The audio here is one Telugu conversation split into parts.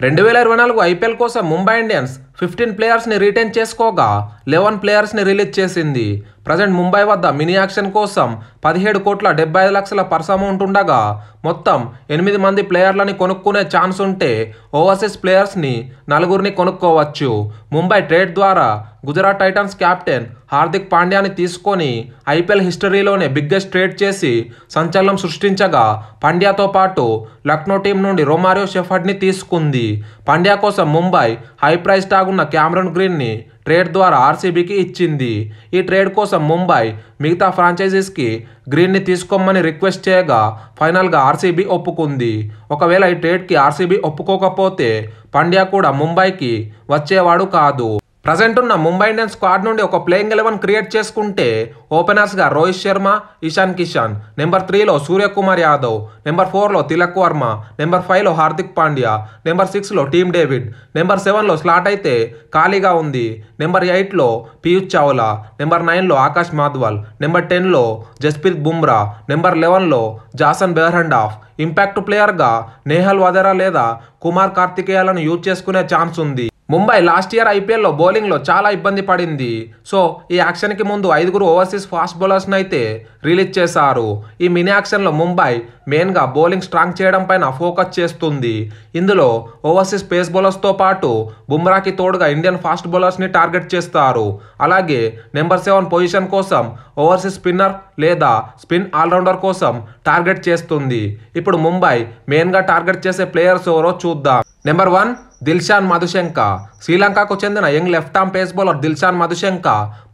2024 ఐపీఎల్ కోసం ముంబై ఇండియన్స్ 15 ప్లేయర్స్ని రిటైన్ చేసుకోగా 11 ప్లేయర్స్ని రిలీజ్ చేసింది. ప్రజెంట్ ముంబై వద్ద మినీ యాక్షన్ కోసం 17,75,00,000 పర్స్ అమౌంట్ ఉండగా మొత్తం 8 మంది ప్లేయర్లని కొనుక్కునే ఛాన్స్ ఉంటే ఓవర్సీస్ ప్లేయర్స్ని 4 కొనుక్కోవచ్చు. ముంబై ట్రేడ్ ద్వారా గుజరాత్ టైటన్స్ కెప్టెన్ హార్దిక్ పాండ్యాని తీసుకొని ఐపీఎల్ హిస్టరీలోనే బిగ్గెస్ట్ ట్రేడ్ చేసి సంచలనం సృష్టించగా పాండ్యాతో పాటు లక్నో టీం నుండి రొమారియో షెఫర్డ్ని తీసుకుంది. పాండ్యా కోసం ముంబై హై ప్రైస్ టాగ్ ఉన్న క్యామరన్ గ్రీన్ని ట్రేడ్ ద్వారా ఆర్సీబీకి ఇచ్చింది. ఈ ట్రేడ్ కోసం ముంబై మిగతా ఫ్రాంచైజీస్కి గ్రీన్ని తీసుకోమని రిక్వెస్ట్ చేయగా ఫైనల్గా ఆర్సీబీ ఒప్పుకుంది. ఒకవేళ ఈ ట్రేడ్కి ఆర్సీబీ ఒప్పుకోకపోతే పాండ్యా కూడా ముంబైకి వచ్చేవాడు కాదు. ప్రజెంట్ ఉన్న ముంబై ఇండియన్స్ స్క్వాడ్ నుండి ఒక ప్లేయింగ్ 11 క్రియేట్ చేసుకుంటే ఓపెనర్స్గా రోహిత్ శర్మ, ఇషాన్ కిషన్, నెంబర్ 3లో సూర్యకుమార్ యాదవ్, నెంబర్ 4లో తిలక్ వర్మ, నెంబర్ 5లో హార్దిక్ పాండ్యా, నెంబర్ 6లో టీమ్ డేవిడ్, నెంబర్ 7లో స్లాట్ అయితే ఖాళీగా ఉంది. నెంబర్ 8లో పీయూష్ చావ్లా, నెంబర్ 9లో ఆకాష్ మాధవల్, నెంబర్ 10లో జస్ప్రీత్ బుమ్రా, నెంబర్ 11లో జాసన్ బెహ్రండాఫ్. ఇంపాక్ట్ ప్లేయర్గా నేహల్ వదేరా లేదా కుమార్ కార్తికేయలను యూజ్ చేసుకునే ఛాన్స్ ఉంది. ముంబై లాస్ట్ ఇయర్ ఐపీఎల్లో బౌలింగ్లో చాలా ఇబ్బంది పడింది. సో ఈ యాక్షన్కి ముందు 5 ఓవర్సీస్ ఫాస్ట్ బౌలర్స్ని అయితే రిలీజ్ చేశారు. ఈ మినీ యాక్షన్లో ముంబై మెయిన్గా బౌలింగ్ స్ట్రాంగ్ చేయడం పైన ఫోకస్ చేస్తుంది. ఇందులో ఓవర్సీస్ పేస్ బౌలర్స్తో పాటు బుమ్రాకి తోడుగా ఇండియన్ ఫాస్ట్ బౌలర్స్ని టార్గెట్ చేస్తారు. అలాగే నెంబర్ 7 పొజిషన్ కోసం ఓవర్సీస్ స్పిన్నర్ లేదా స్పిన్ ఆల్రౌండర్ కోసం టార్గెట్ చేస్తుంది. ఇప్పుడు ముంబై మెయిన్గా టార్గెట్ చేసే ప్లేయర్స్ ఎవరో చూద్దాం. నెంబర్ 1 దిల్షాన్ మధుశంక. శ్రీలంకకు చెందిన young left arm pace bowler Dilshan Madushanka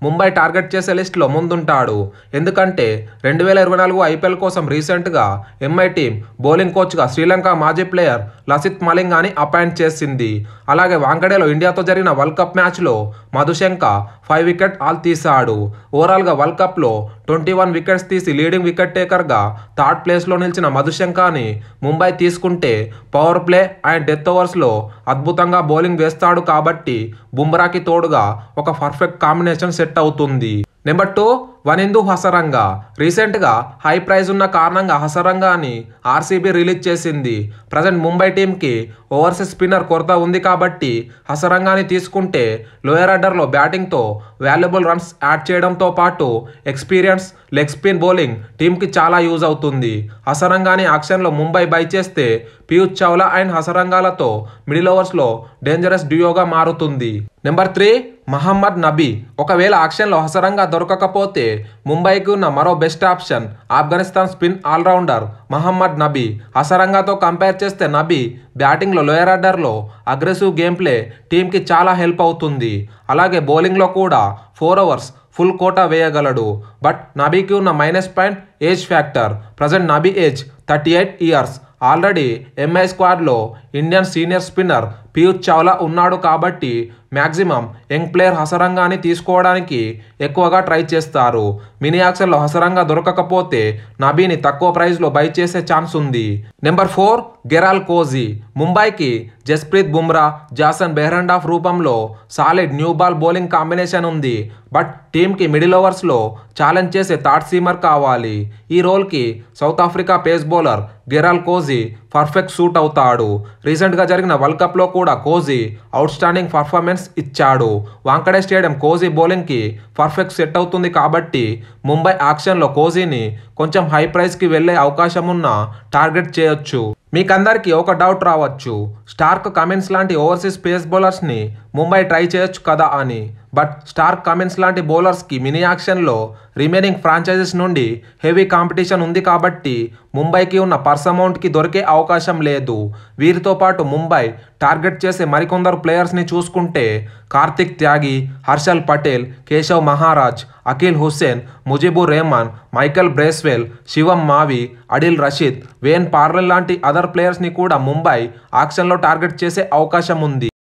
Mumbai target చేసే లిస్టులో ముందుంటాడు. ఎందుకంటే 2024 ఐపీఎల్ కోసం రీసెంట్గా ఎంఐ టీం బౌలింగ్ కోచ్గా శ్రీలంక మాజీ ప్లేయర్ లసిత్ మలింగాని అపాయింట్ చేసింది. అలాగే వాంకడేలో ఇండియాతో జరిగిన వరల్డ్ కప్ మ్యాచ్లో మధుశంక 5 వికెట్ ఆల్ తీశాడు. ఓవరాల్గా వరల్డ్ కప్లో 21 వికెట్స్ తీసి లీడింగ్ వికెట్ టేకర్గా థర్డ్ ప్లేస్లో నిలిచిన మధుశంకని ముంబై తీసుకుంటే పవర్ ప్లే అండ్ డెత్ ఓవర్స్లో అద్భుతంగా బౌలింగ్ వేస్తాడు కాబట్టి బుమ్రాకి తోడుగా ఒక పర్ఫెక్ట్ కాంబినేషన్ సెట్ అవుతుంది. నెంబర్ 2 వనిందు హసరంగా. రీసెంట్గా హై ప్రైజ్ ఉన్న కారణంగా హసరంగాని ఆర్సీబీ రిలీజ్ చేసింది. ప్రజెంట్ ముంబై టీంకి ఓవర్సీస్ స్పిన్నర్ కొరత ఉంది కాబట్టి హసరంగాని తీసుకుంటే లోయర్ ఆర్డర్లో బ్యాటింగ్తో వాల్యుబుల్ రన్స్ యాడ్ చేయడంతో పాటు ఎక్స్పీరియన్స్ లెగ్ స్పిన్ బౌలింగ్ టీంకి చాలా యూజ్ అవుతుంది. హసరంగాని యాక్షన్లో ముంబై బై చేస్తే పీయూష్ చావ్లా అండ్ హసరంగాలతో మిడిల్ ఓవర్స్లో డేంజరస్ డ్యూయోగా మారుతుంది. నెంబర్ 3 మహమ్మద్ నబీ. ఒకవేళ యాక్షన్లో హసరంగా దొరకకపోతే ముంబైకి ఉన్న మరో best option Afghanistan spin allrounder Mohammad Nabi. హసరంగాతో కంపేర్ చేస్తే నబీ బ్యాటింగ్లో లోయర్ ఆర్డర్లో అగ్రెసివ్ గేమ్ ప్లే టీంకి చాలా హెల్ప్ అవుతుంది. అలాగే బౌలింగ్లో కూడా 4 ఓవర్స్ ఫుల్ కోటా వేయగలడు. బట్ నబీకి ఉన్న minus point age factor. Present Nabi age 38 years. Already MI స్క్వాడ్లో Indian senior spinner Piyush Chawla ఉన్నాడు కాబట్టి మ్యాక్సిమం యంగ్ ప్లేయర్ హసరంగాని తీసుకోవడానికి ఎక్కువగా ట్రై చేస్తారు. మినీ యాక్షన్లో హసరంగా దొరకకపోతే నబీని తక్కువ ప్రైస్లో బై చేసే ఛాన్స్ ఉంది. నెంబర్ 4 గెరాల్ కోహ్లీ. ముంబైకి జస్ప్రీత్ బుమ్రా, జాసన్ బెహ్రండాఫ్ రూపంలో solid new ball bowling combination ఉంది. బట్ టీంకి మిడిల్ ఓవర్స్లో ఛాలెంజ్ చేసే థర్డ్ సీమర్ కావాలి. ఈ రోల్కి south Africa pace bowler గెరాల్ Kohli perfect suit అవుతాడు. రీసెంట్గా జరిగిన వరల్డ్ కప్లో కూడా కోహ్లీ అవుట్ స్టాండింగ్ పర్ఫార్మెన్స్ ఇచ్చాడు. వాంకడే స్టేడియం కోహ్లీ బౌలింగ్కి పర్ఫెక్ట్ సెట్ అవుతుంది కాబట్టి ముంబై యాక్షన్లో కోహ్లీని కొంచెం హై ప్రైస్కి వెళ్లే అవకాశం ఉన్న టార్గెట్ చేయొచ్చు. మీకందరికీ ఒక డౌట్ రావచ్చు, స్టార్క్ కమిన్స్ లాంటి ఓవర్సీస్ పేస్ బౌలర్స్ని ముంబై ట్రై చేయొచ్చు కదా అని. బట్ స్టార్క్ కమిన్స్ లాంటి బౌలర్స్కి మినీ యాక్షన్లో రిమైనింగ్ ఫ్రాంచైజెస్ నుండి హెవీ కాంపిటీషన్ ఉంది కాబట్టి ముంబైకి ఉన్న పర్స్ అమౌంట్కి దొరికే అవకాశం లేదు. వీరితో పాటు ముంబై టార్గెట్ చేసే మరికొందరు ప్లేయర్స్ని చూసుకుంటే కార్తిక్ త్యాగి, హర్షల్ పటేల్, కేశవ్ మహారాజ్, అఖిల్ హుస్సేన్, ముజిబుర్ రెహమాన్, మైకెల్ బ్రేస్వెల్, శివం మావి, అడిల్ రషీద్, వేన్ పార్లెల్ లాంటి అదర్ ప్లేయర్స్ని కూడా ముంబై యాక్షన్లో టార్గెట్ చేసే అవకాశం ఉంది.